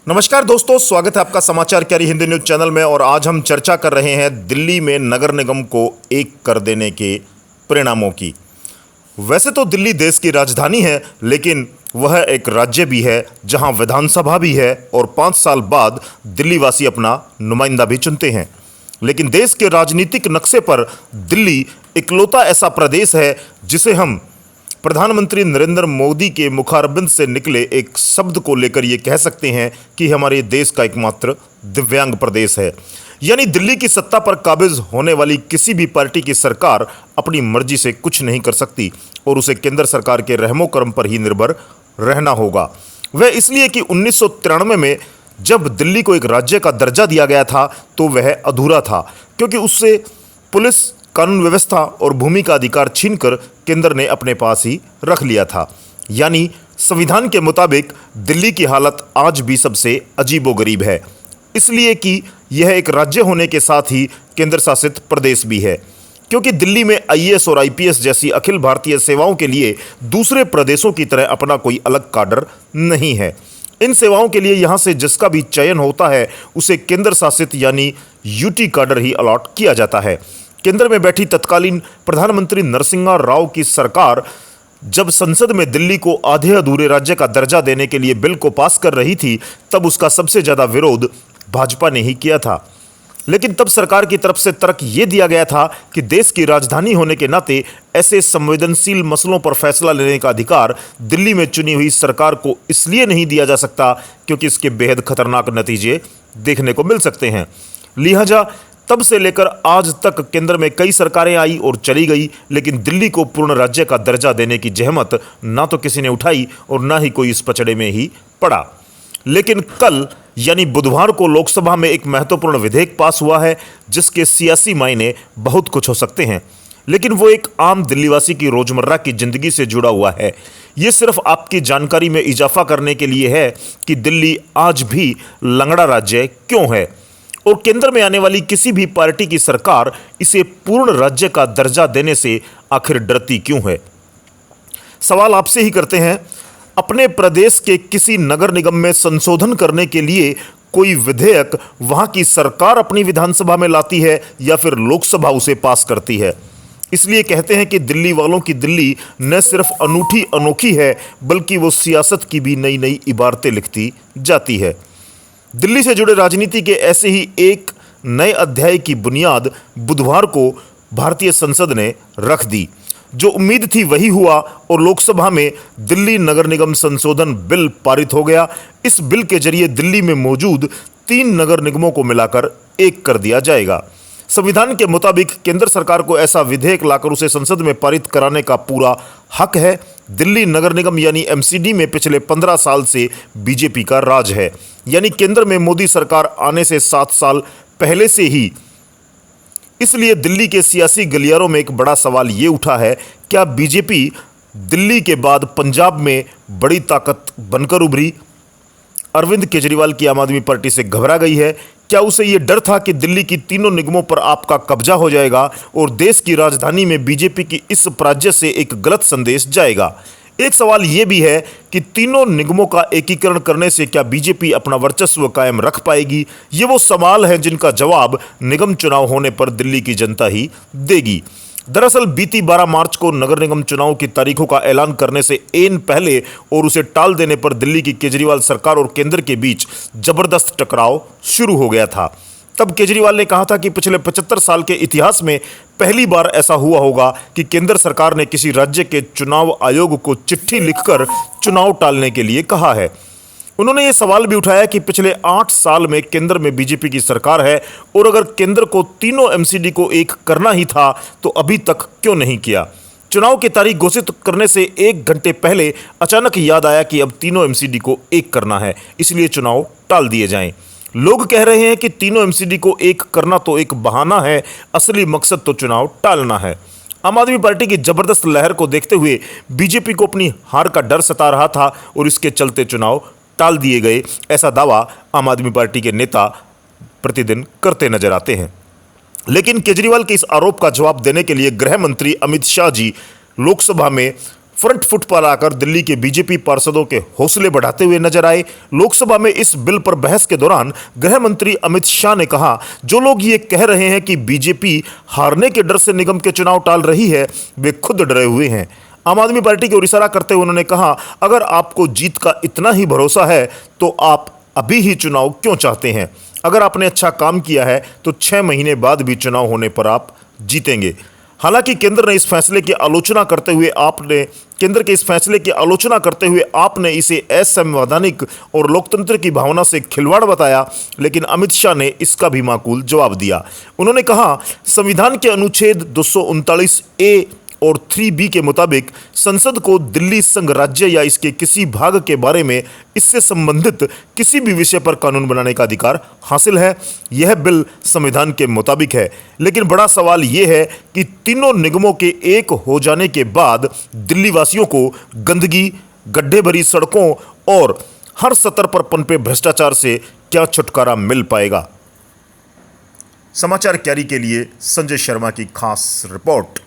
नमस्कार दोस्तों, स्वागत है आपका समाचार क्यारी हिंदी न्यूज चैनल में। और आज हम चर्चा कर रहे हैं दिल्ली में नगर निगम को एक कर देने के परिणामों की। वैसे तो दिल्ली देश की राजधानी है, लेकिन वह एक राज्य भी है जहां विधानसभा भी है और 5 साल बाद दिल्ली वासी अपना नुमाइंदा भी चुनते हैं। लेकिन देश के राजनीतिक नक्शे पर दिल्ली इकलौता ऐसा प्रदेश है जिसे हम प्रधानमंत्री नरेंद्र मोदी के मुखारबिंद से निकले एक शब्द को लेकर ये कह सकते हैं कि हमारे देश का एकमात्र दिव्यांग प्रदेश है। यानी दिल्ली की सत्ता पर काबिज होने वाली किसी भी पार्टी की सरकार अपनी मर्जी से कुछ नहीं कर सकती और उसे केंद्र सरकार के रहमो कर्म पर ही निर्भर रहना होगा। वह इसलिए कि 1993 में जब दिल्ली को एक राज्य का दर्जा दिया गया था तो वह अधूरा था, क्योंकि उससे पुलिस, कानून व्यवस्था और भूमि का अधिकार छीनकर केंद्र ने अपने पास ही रख लिया था। यानी संविधान के मुताबिक दिल्ली की हालत आज भी सबसे अजीबोगरीब है, इसलिए कि यह एक राज्य होने के साथ ही केंद्र शासित प्रदेश भी है। क्योंकि दिल्ली में आईएएस और आईपीएस जैसी अखिल भारतीय सेवाओं के लिए दूसरे प्रदेशों की तरह अपना कोई अलग काडर नहीं है। इन सेवाओं के लिए यहाँ से जिसका भी चयन होता है उसे केंद्र शासित यानी यूटी काडर ही अलॉट किया जाता है। केंद्र में बैठी तत्कालीन प्रधानमंत्री नरसिम्हा राव की सरकार जब संसद में दिल्ली को आधे अधूरे राज्य का दर्जा देने के लिए बिल को पास कर रही थी, तब उसका सबसे ज्यादा विरोध भाजपा ने ही किया था। लेकिन तब सरकार की तरफ से तर्क ये दिया गया था कि देश की राजधानी होने के नाते ऐसे संवेदनशील मसलों पर फैसला लेने का अधिकार दिल्ली में चुनी हुई सरकार को इसलिए नहीं दिया जा सकता क्योंकि इसके बेहद खतरनाक नतीजे देखने को मिल सकते हैं। लिहाजा तब से लेकर आज तक केंद्र में कई सरकारें आई और चली गई, लेकिन दिल्ली को पूर्ण राज्य का दर्जा देने की जहमत ना तो किसी ने उठाई और ना ही कोई इस पचड़े में ही पड़ा। लेकिन कल यानी बुधवार को लोकसभा में एक महत्वपूर्ण विधेयक पास हुआ है जिसके सियासी मायने बहुत कुछ हो सकते हैं, लेकिन वो एक आम दिल्लीवासी की रोजमर्रा की जिंदगी से जुड़ा हुआ है। ये सिर्फ आपकी जानकारी में इजाफा करने के लिए है कि दिल्ली आज भी लंगड़ा राज्य क्यों है और केंद्र में आने वाली किसी भी पार्टी की सरकार इसे पूर्ण राज्य का दर्जा देने से आखिर डरती क्यों है। सवाल आपसे ही करते हैं, अपने प्रदेश के किसी नगर निगम में संशोधन करने के लिए कोई विधेयक वहां की सरकार अपनी विधानसभा में लाती है या फिर लोकसभा उसे पास करती है। इसलिए कहते हैं कि दिल्ली वालों की दिल्ली न सिर्फ अनूठी अनोखी है बल्कि वो सियासत की भी नई नई इबारतें लिखती जाती है। दिल्ली से जुड़े राजनीति के ऐसे ही एक नए अध्याय की बुनियाद बुधवार को भारतीय संसद ने रख दी। जो उम्मीद थी वही हुआ और लोकसभा में दिल्ली नगर निगम संशोधन बिल पारित हो गया। इस बिल के जरिए दिल्ली में मौजूद 3 नगर निगमों को मिलाकर एक कर दिया जाएगा। संविधान के मुताबिक केंद्र सरकार को ऐसा विधेयक लाकर उसे संसद में पारित कराने का पूरा हक है। दिल्ली नगर निगम यानी एमसीडी में पिछले 15 साल से बीजेपी का राज है, यानी केंद्र में मोदी सरकार आने से 7 साल पहले से ही। इसलिए दिल्ली के सियासी गलियारों में एक बड़ा सवाल ये उठा है, क्या बीजेपी दिल्ली के बाद पंजाब में बड़ी ताकत बनकर उभरी? अरविंद केजरीवाल की आम आदमी पार्टी से घबरा गई है? क्या उसे यह डर था कि दिल्ली की 3 निगमों पर आपका कब्जा हो जाएगा और देश की राजधानी में बीजेपी की इस राज्य से एक गलत संदेश जाएगा? एक सवाल यह भी है कि 3 निगमों का एकीकरण करने से क्या बीजेपी अपना वर्चस्व कायम रख पाएगी? ये वो सवाल हैं जिनका जवाब निगम चुनाव होने पर दिल्ली की जनता ही देगी। दरअसल बीती 12 मार्च को नगर निगम चुनाव की तारीखों का ऐलान करने से एन पहले और उसे टाल देने पर दिल्ली की केजरीवाल सरकार और केंद्र के बीच जबरदस्त टकराव शुरू हो गया था। तब केजरीवाल ने कहा था कि पिछले 75 साल के इतिहास में पहली बार ऐसा हुआ होगा कि केंद्र सरकार ने किसी राज्य के चुनाव आयोग को चिट्ठी लिखकर चुनाव टालने के लिए कहा है। उन्होंने ये सवाल भी उठाया कि पिछले 8 साल में केंद्र में बीजेपी की सरकार है और अगर केंद्र को 3 एमसीडी को एक करना ही था तो अभी तक क्यों नहीं किया। चुनाव की तारीख घोषित करने से 1 घंटे पहले अचानक याद आया कि अब 3 एमसीडी को एक करना है, इसलिए चुनाव टाल दिए जाएं। लोग कह रहे हैं कि 3 एमसीडी को एक करना तो एक बहाना है, असली मकसद तो चुनाव टालना है। आम आदमी पार्टी की जबरदस्त लहर को देखते हुए बीजेपी को अपनी हार का डर सता रहा था और इसके चलते चुनाव टाल दिए गए, ऐसा दावा आम आदमी पार्टी के नेता प्रतिदिन करते नजर आते हैं। लेकिन केजरीवाल के इस आरोप का जवाब देने के लिए गृह मंत्री अमित शाह जी लोकसभा में फ्रंट फुट पर आकर दिल्ली के बीजेपी पार्षदों के हौसले बढ़ाते हुए नजर आए। लोकसभा में इस बिल पर बहस के दौरान गृह मंत्री अमित शाह ने कहा, जो लोग ये कह रहे हैं कि बीजेपी हारने के डर से निगम के चुनाव टाल रही है, वे खुद डरे हुए हैं। आम आदमी पार्टी की ओर इशारा करते हुए उन्होंने कहा, अगर आपको जीत का इतना ही भरोसा है तो आप अभी ही चुनाव क्यों चाहते हैं? अगर आपने अच्छा काम किया है तो 6 महीने बाद भी चुनाव होने पर आप जीतेंगे। हालांकि केंद्र के इस फैसले की आलोचना करते हुए आपने इसे असंवैधानिक और लोकतंत्र की भावना से खिलवाड़ बताया, लेकिन अमित शाह ने इसका भी माकूल जवाब दिया। उन्होंने कहा, संविधान के अनुच्छेद 239A और 3B के मुताबिक संसद को दिल्ली संघ राज्य या इसके किसी भाग के बारे में इससे संबंधित किसी भी विषय पर कानून बनाने का अधिकार हासिल है। यह बिल संविधान के मुताबिक है, लेकिन बड़ा सवाल यह है कि तीनों निगमों के एक हो जाने के बाद दिल्ली वासियों को गंदगी, गड्ढे भरी सड़कों और हर सतर पर पनपे भ्रष्टाचार से क्या छुटकारा मिल पाएगा? समाचार क्यारी के लिए संजय शर्मा की खास रिपोर्ट।